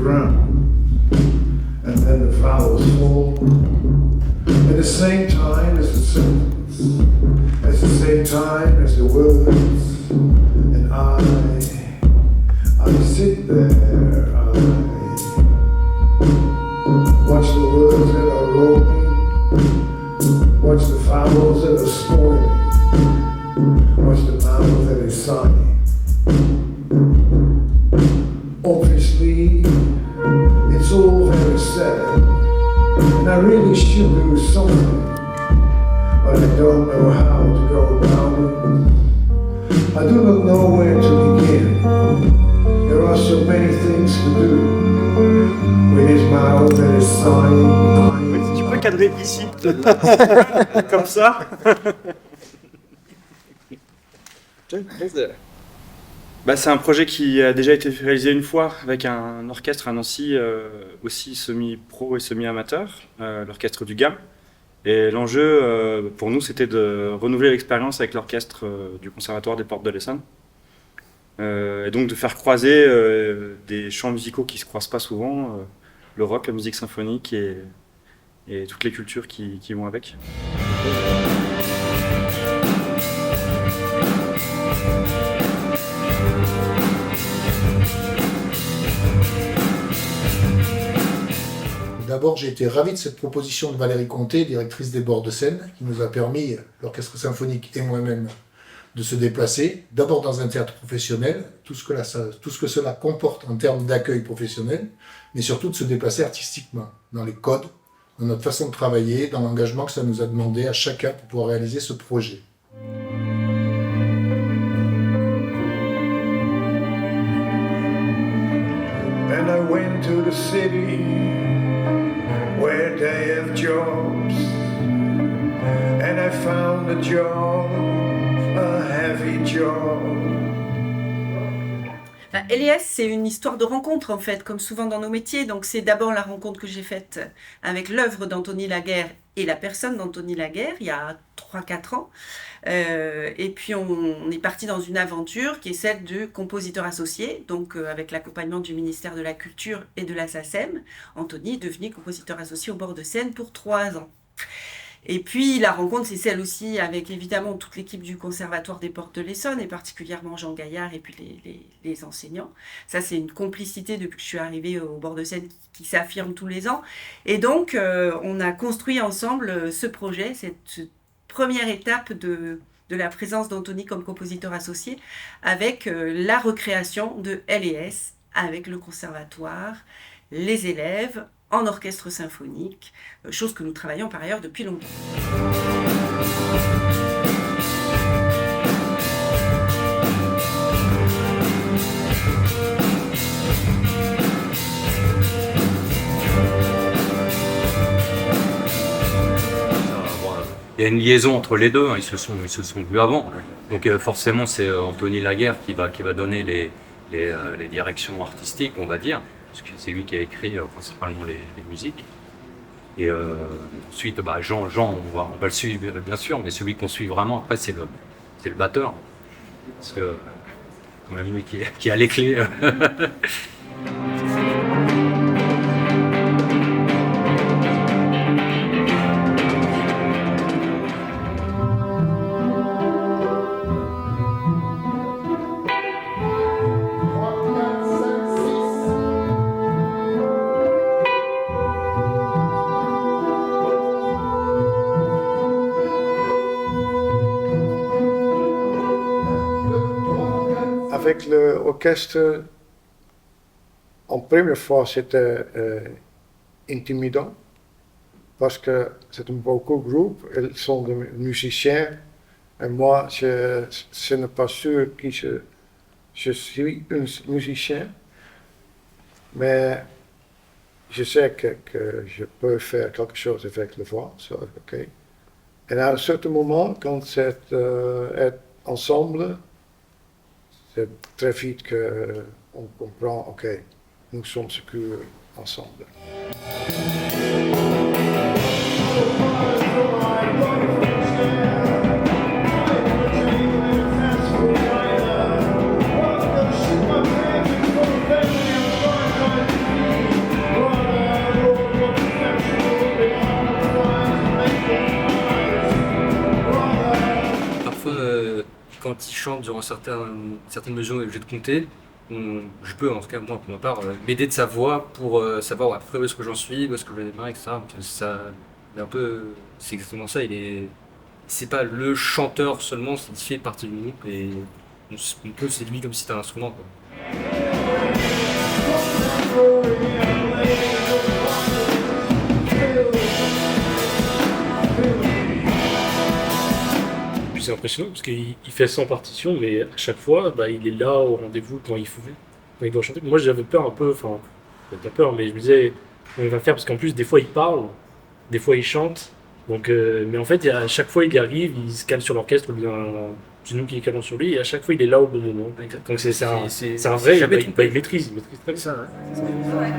ground, and then the vowels fall at the same time as the sentence, at the same time as the words, and I sit there, I watch the words that are rolling, watch the vowels that are spoiling, watch the mouth that is sighing. Obviously, it's all very sad, and I really should do something, but I don't know how to go about it. I do not know where to begin. There are so many things to do with his mouth that is sighing. Tu peux cadrer ici, comme ça. C'est un projet qui a déjà été réalisé une fois avec un orchestre à Nancy, aussi semi-pro et semi-amateur, l'orchestre du GAM. Et l'enjeu pour nous, c'était de renouveler l'expérience avec l'orchestre du Conservatoire des Portes de l'Essonne. Et donc de faire croiser des chants musicaux qui ne se croisent pas souvent, le rock, la musique symphonique et toutes les cultures qui vont avec. D'abord, j'ai été ravi de cette proposition de Valérie Conté, directrice des Bords de Seine, qui nous a permis, l'orchestre symphonique et moi-même, de se déplacer, d'abord dans un théâtre professionnel, tout ce que cela comporte en termes d'accueil professionnel, mais surtout de se déplacer artistiquement, dans les codes, dans notre façon de travailler, dans l'engagement que ça nous a demandé à chacun pour pouvoir réaliser ce projet. And I went to the city where they have jobs, and I found a job, a heavy job. LES, c'est une histoire de rencontre en fait, comme souvent dans nos métiers. Donc c'est d'abord la rencontre que j'ai faite avec l'œuvre d'Anthony Laguerre et la personne d'Anthony Laguerre il y a 3-4 ans. Et puis on est parti dans une aventure qui est celle du compositeur associé, donc avec l'accompagnement du ministère de la Culture et de la SACEM. Anthony est devenu compositeur associé au Bord de Seine pour 3 ans. Et puis la rencontre, c'est celle aussi avec évidemment toute l'équipe du Conservatoire des Portes de l'Essonne, et particulièrement Jean Gaillard et puis les enseignants. Ça, c'est une complicité depuis que je suis arrivée au Bord de Seine qui s'affirme tous les ans. Et donc, on a construit ensemble ce projet, cette première étape de la présence d'Anthony comme compositeur associé, avec la recréation de LES, avec le conservatoire, les élèves, en orchestre symphonique, chose que nous travaillons par ailleurs depuis longtemps. Il y a une liaison entre les deux, hein. Ils se sont vus avant. Donc forcément, c'est Anthony Laguerre qui va donner les directions artistiques, on va dire. Parce que c'est lui qui a écrit principalement les musiques. Et ensuite, Jean, on va le suivre bien sûr, mais celui qu'on suit vraiment après, c'est le batteur. Parce que quand même lui qui a les clés. Avec l'orchestre, en première fois, c'était intimidant parce que c'est un vocal groupe, ils sont des musiciens et moi, je ne suis pas sûr que je suis un musicien, mais je sais que je peux faire quelque chose avec la voix. Okay. Et à un certain moment, quand c'est ensemble, c'est très vite qu'on comprend, ok, nous sommes secures ensemble. quand il chante durant certaines mesures, on est obligé de compter. Je peux, en tout cas, moi, pour ma part, m'aider de sa voix pour savoir à peu près où est-ce que j'en suis, où est-ce que je vais démarrer, etc. Donc, c'est exactement ça. C'est pas le chanteur seulement, il fait partie du groupe et on peut séduire comme si c'était un instrument, quoi. Puis c'est impressionnant parce qu'il fait 100 partitions, mais à chaque fois, il est là au rendez-vous quand il doit chanter. Moi, j'avais peur un peu, enfin, j'avais pas peur, mais je me disais, comment il va faire parce qu'en plus, des fois, il parle, des fois, il chante. Donc, mais en fait, à chaque fois, il arrive, il se cale sur l'orchestre, c'est nous qui les calons sur lui, et à chaque fois, il est là au bon moment. Donc, c'est un vrai, il maîtrise très bien. Ça, ouais.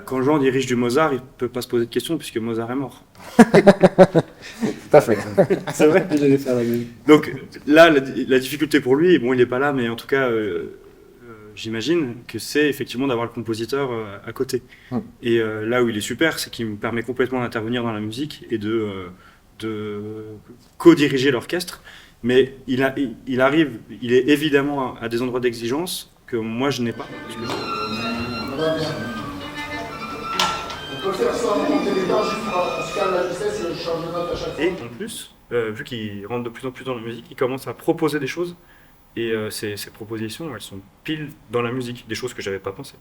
Quand Jean dirige du Mozart, il peut pas se poser de questions puisque Mozart est mort. Tout à fait. C'est vrai que j'allais faire la même. Donc là, la difficulté pour lui, bon, il n'est pas là, mais en tout cas, j'imagine que c'est effectivement d'avoir le compositeur à côté. Et là où il est super, c'est qu'il me permet complètement d'intervenir dans la musique et de co-diriger l'orchestre. Mais il est évidemment à des endroits d'exigence que moi je n'ai pas. On peut faire ça, monter les temps, on se calme la vitesse et je change de note à chaque fois. Et en plus, vu qu'il rentre de plus en plus dans la musique, il commence à proposer des choses. Et ces propositions, elles sont pile dans la musique, des choses que j'avais pas pensé.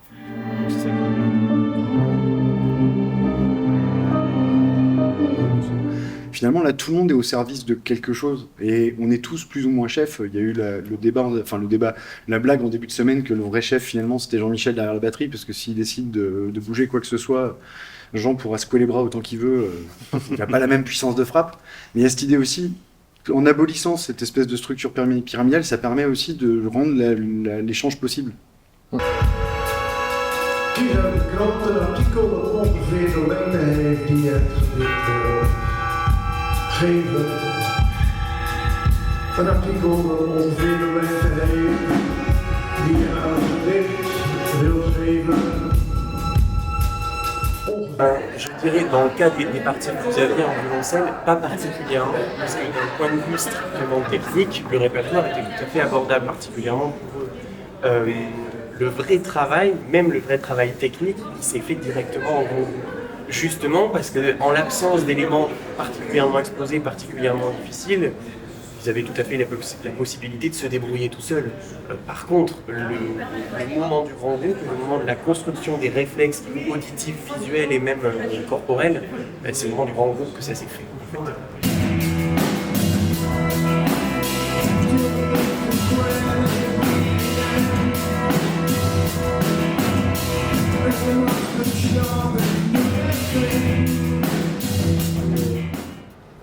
C'est ça. Finalement, là, tout le monde est au service de quelque chose et on est tous plus ou moins chefs. Il y a eu le débat, la blague en début de semaine que le vrai chef, finalement, c'était Jean-Michel derrière la batterie, parce que s'il décide de bouger quoi que ce soit, Jean pourra secouer les bras autant qu'il veut. Il n'a pas la même puissance de frappe. Mais il y a cette idée aussi, en abolissant cette espèce de structure pyramidale, ça permet aussi de rendre l'échange possible. Hier heb ik een artikel dat ongeveer de lengte heeft die het geven. Een artikel dat ongeveer de lengte heeft die je aan het gedicht wil geven. Je dirais dans le cas des parties que vous aviez en violoncelle, pas particulièrement, parce que d'un point de vue strictement technique, le répertoire était tout à fait abordable, particulièrement pour eux. Le vrai travail, même le vrai travail technique, il s'est fait directement en groupe. Justement parce qu'en l'absence d'éléments particulièrement exposés, particulièrement difficiles, vous avez tout à fait la possibilité de se débrouiller tout seul. Par contre, le moment du grand groupe, le moment de la construction des réflexes auditifs, visuels et même corporels, c'est le moment du grand groupe que ça s'est fait. En fait.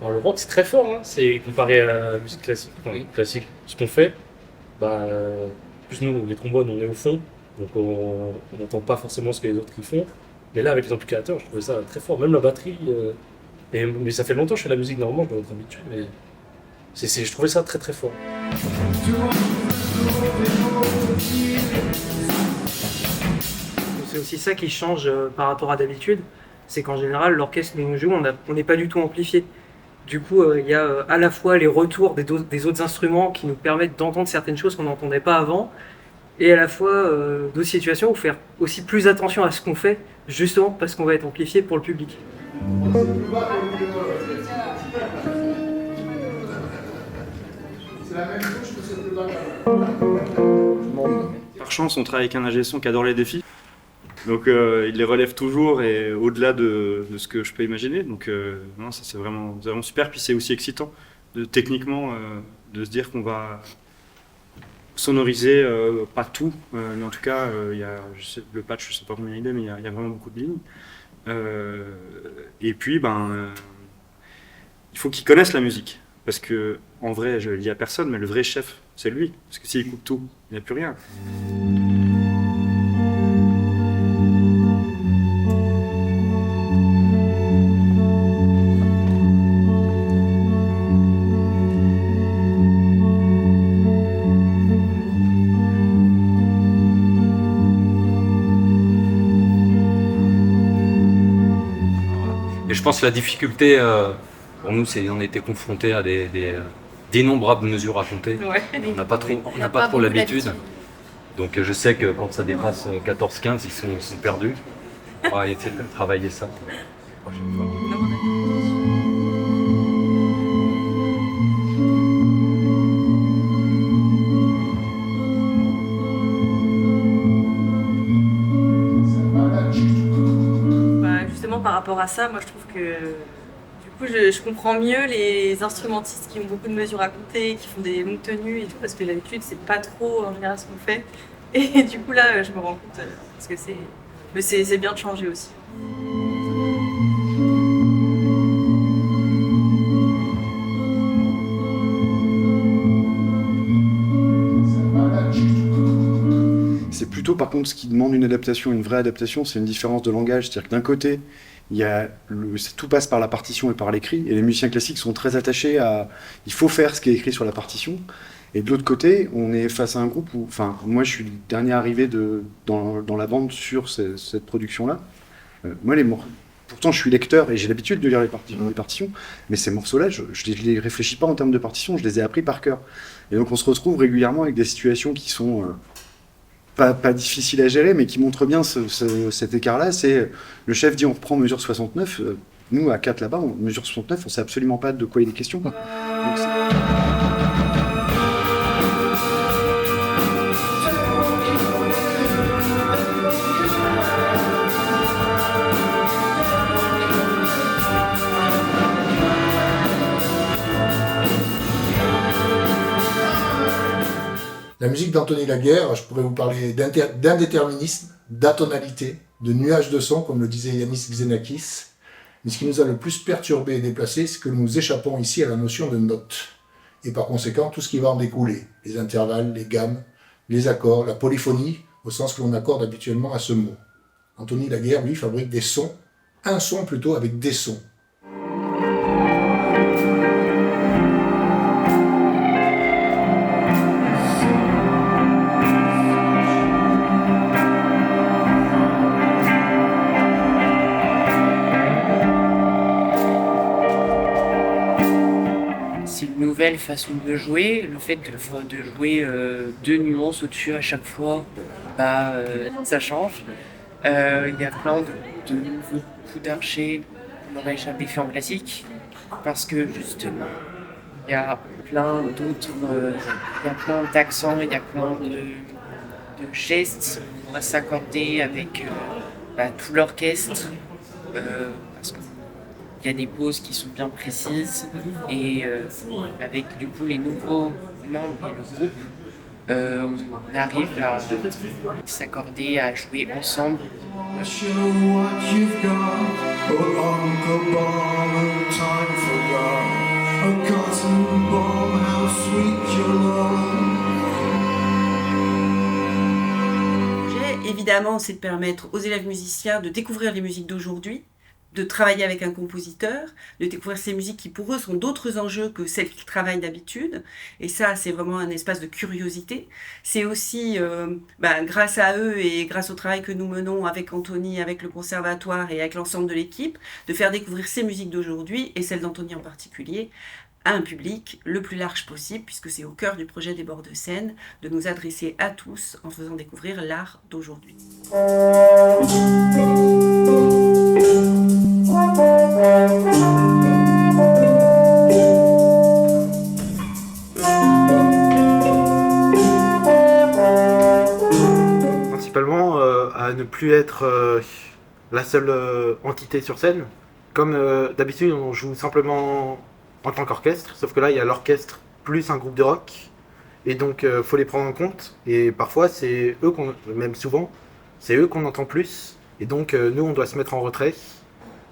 Alors, le rock, c'est très fort, hein. C'est comparé à la musique classique. Classique, ce qu'on fait, plus nous, les trombones, on est au fond, donc on n'entend pas forcément ce que les autres ils font. Mais là, avec les amplificateurs, je trouvais ça très fort. Même la batterie, mais ça fait longtemps que je fais de la musique, normalement, je dois être habitué, mais je trouvais ça très très fort. C'est aussi ça qui change par rapport à d'habitude, c'est qu'en général, l'orchestre que nous jouons, on n'est pas du tout amplifié. Du coup, il y a à la fois les retours des autres instruments qui nous permettent d'entendre certaines choses qu'on n'entendait pas avant, et à la fois d'autres situations où faire aussi plus attention à ce qu'on fait, justement parce qu'on va être amplifié pour le public. C'est la même touche que c'est plus bas. Par chance, on travaille avec un ingé son qui adore les défis. Donc il les relève toujours et au-delà de ce que je peux imaginer. Donc non, ça c'est vraiment super. Puis c'est aussi excitant techniquement de se dire qu'on va sonoriser pas tout, mais en tout cas il y a, le patch, je sais pas combien il est, mais il y a vraiment beaucoup de lignes. Et puis il faut qu'ils connaissent la musique, parce que en vrai, je le dis à personne, mais le vrai chef, c'est lui, parce que s'il coupe tout, il n'y a plus rien. Et je pense que la difficulté, pour nous, c'est on était confrontés à d'innombrables mesures à compter. Ouais. On n'a pas trop beaucoup l'habitude. Donc je sais que quand ça dépasse 14-15, ils sont perdus. On va essayer de travailler ça la prochaine fois. Bah, justement, par rapport à ça, moi je trouve que du coup je comprends mieux les instrumentistes qui ont beaucoup de mesures à compter, qui font des longues tenues et tout, parce que d'habitude c'est pas trop en général ce qu'on fait. Et du coup là je me rends compte parce que c'est bien de changer aussi. C'est plutôt, par contre, ce qui demande une adaptation, une vraie adaptation, c'est une différence de langage. C'est-à-dire que d'un côté, tout passe par la partition et par l'écrit, et les musiciens classiques sont très attachés à... Il faut faire ce qui est écrit sur la partition. Et de l'autre côté, on est face à un groupe où... Enfin, moi, je suis le dernier arrivé dans la bande sur cette production-là. Moi, pourtant, je suis lecteur et j'ai l'habitude de lire les partitions, mais ces morceaux-là, je les réfléchis pas en termes de partition, je les ai appris par cœur. Et donc, on se retrouve régulièrement avec des situations qui sont... Pas difficile à gérer, mais qui montre bien cet écart-là. C'est le chef dit on reprend mesure 69. Nous, à 4 là-bas, mesure 69, on sait absolument pas de quoi il est question. Donc, La musique d'Anthony Laguerre, je pourrais vous parler d'indéterminisme, d'atonalité, de nuages de son, comme le disait Yanis Xenakis. Mais ce qui nous a le plus perturbé et déplacé, c'est que nous échappons ici à la notion de note. Et par conséquent, tout ce qui va en découler, les intervalles, les gammes, les accords, la polyphonie, au sens que l'on accorde habituellement à ce mot. Anthony Laguerre, lui, fabrique des sons, un son plutôt avec des sons. Nouvelle façon de jouer, le fait de jouer deux nuances au-dessus à chaque fois, ça change. Il y a plein de nouveaux coups d'archet qu'on n'aurait jamais fait en classique, parce que justement, il y a plein d'accents, il y a plein de gestes qu'on va s'accorder avec tout l'orchestre, parce que il y a des pauses qui sont bien précises et avec du coup les nouveaux membres et le groupe, on arrive à s'accorder, à jouer ensemble. Évidemment, c'est de permettre aux élèves musiciens de découvrir les musiques d'aujourd'hui, de travailler avec un compositeur, de découvrir ces musiques qui pour eux sont d'autres enjeux que celles qu'ils travaillent d'habitude. Et ça, c'est vraiment un espace de curiosité. C'est aussi, grâce à eux et grâce au travail que nous menons avec Anthony, avec le conservatoire et avec l'ensemble de l'équipe, de faire découvrir ces musiques d'aujourd'hui, et celles d'Anthony en particulier, à un public le plus large possible, puisque c'est au cœur du projet des bords de scène, de nous adresser à tous en faisant découvrir l'art d'aujourd'hui. Principalement à ne plus être la seule entité sur scène. Comme d'habitude, on joue simplement en tant qu'orchestre, sauf que là, il y a l'orchestre plus un groupe de rock. Et donc, faut les prendre en compte. Et parfois, c'est eux même souvent, c'est eux qu'on entend plus. Et donc, nous, on doit se mettre en retrait.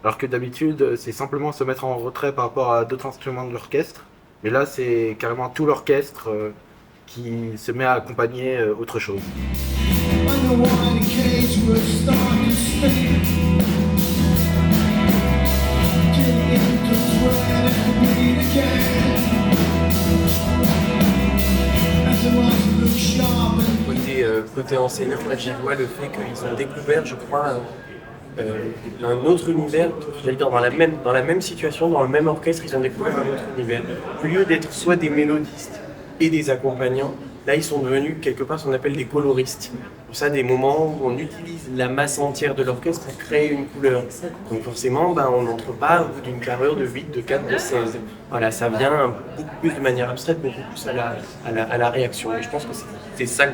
Alors que d'habitude, c'est simplement se mettre en retrait par rapport à d'autres instruments de l'orchestre. Mais là, c'est carrément tout l'orchestre qui se met à accompagner autre chose. Côté enseignant, là, j'y vois le fait qu'ils ont découvert, je crois, un autre univers, j'allais dire dans la même situation, dans le même orchestre, ils ont découvert un autre univers. Au lieu d'être soit des mélodistes et des accompagnants, là ils sont devenus quelque part ce qu'on appelle des coloristes. Pour ça, des moments où on utilise la masse entière de l'orchestre pour créer une couleur. Donc forcément, on n'entre pas au bout d'une carrure de 8, de 4, de 16. Voilà, ça vient beaucoup plus de manière abstraite, beaucoup plus à la réaction. Et je pense que c'est ça que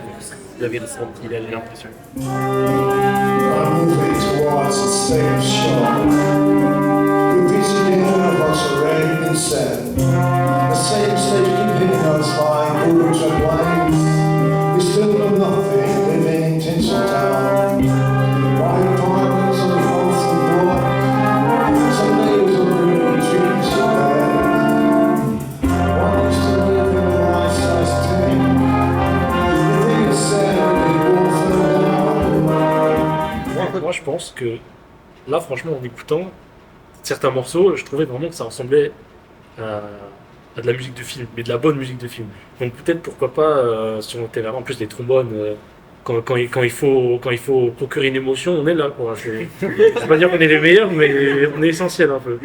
vous avez ressenti, l'impression. I'm moving towards the same shore. The vision of us already been said. The same stage keep hitting us like bullets and blanks. We still know nothing, living in tinsel town. White diamonds and false and black. Some neighbors on green trees are dead. One used to live in a life-size tent. The thing is said, we all fell down. Moi, je pense que là, franchement, en écoutant certains morceaux, je trouvais vraiment que ça ressemblait à de la musique de film, mais de la bonne musique de film. Donc peut-être pourquoi pas si on était là, en plus les trombones, quand il faut procurer une émotion, on est là, quoi. Je vais pas dire qu'on est les meilleurs, mais on est essentiel un peu.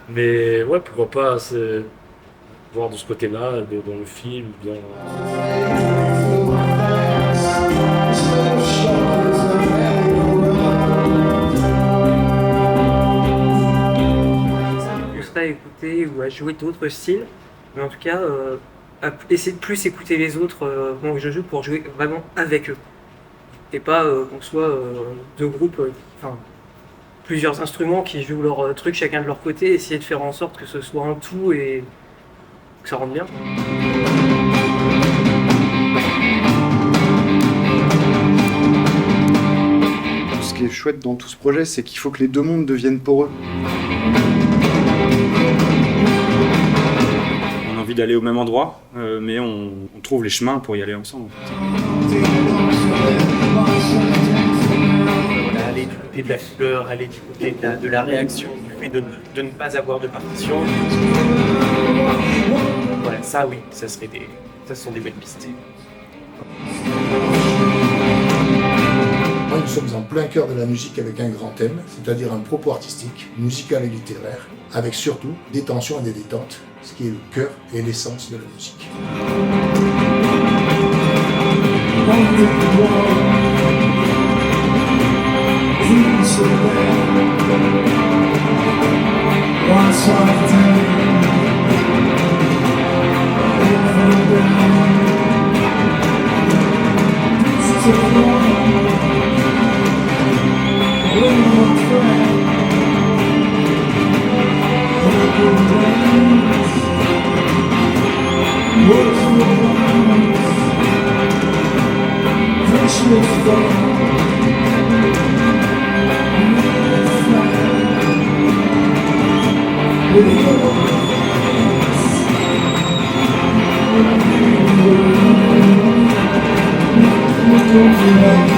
Mais ouais, pourquoi pas voir de ce côté-là, dans le film, bien. À écouter ou à jouer d'autres styles, mais en tout cas à essayer de plus écouter les autres quand je joue pour jouer vraiment avec eux et pas qu'on soit deux groupes, plusieurs instruments qui jouent leur truc chacun de leur côté, essayer de faire en sorte que ce soit un tout et que ça rende bien. Ce qui est chouette dans tout ce projet, c'est qu'il faut que les deux mondes deviennent poreux. On a envie d'aller au même endroit, mais on trouve les chemins pour y aller ensemble. Voilà, aller du côté de la fleur, aller du côté de la réaction, du fait de ne pas avoir de partition. Voilà, ça oui, ça sont des belles pistes. Nous sommes en plein cœur de la musique avec un grand thème, c'est-à-dire un propos artistique, musical et littéraire, avec surtout des tensions et des détentes, ce qui est le cœur et l'essence de la musique. With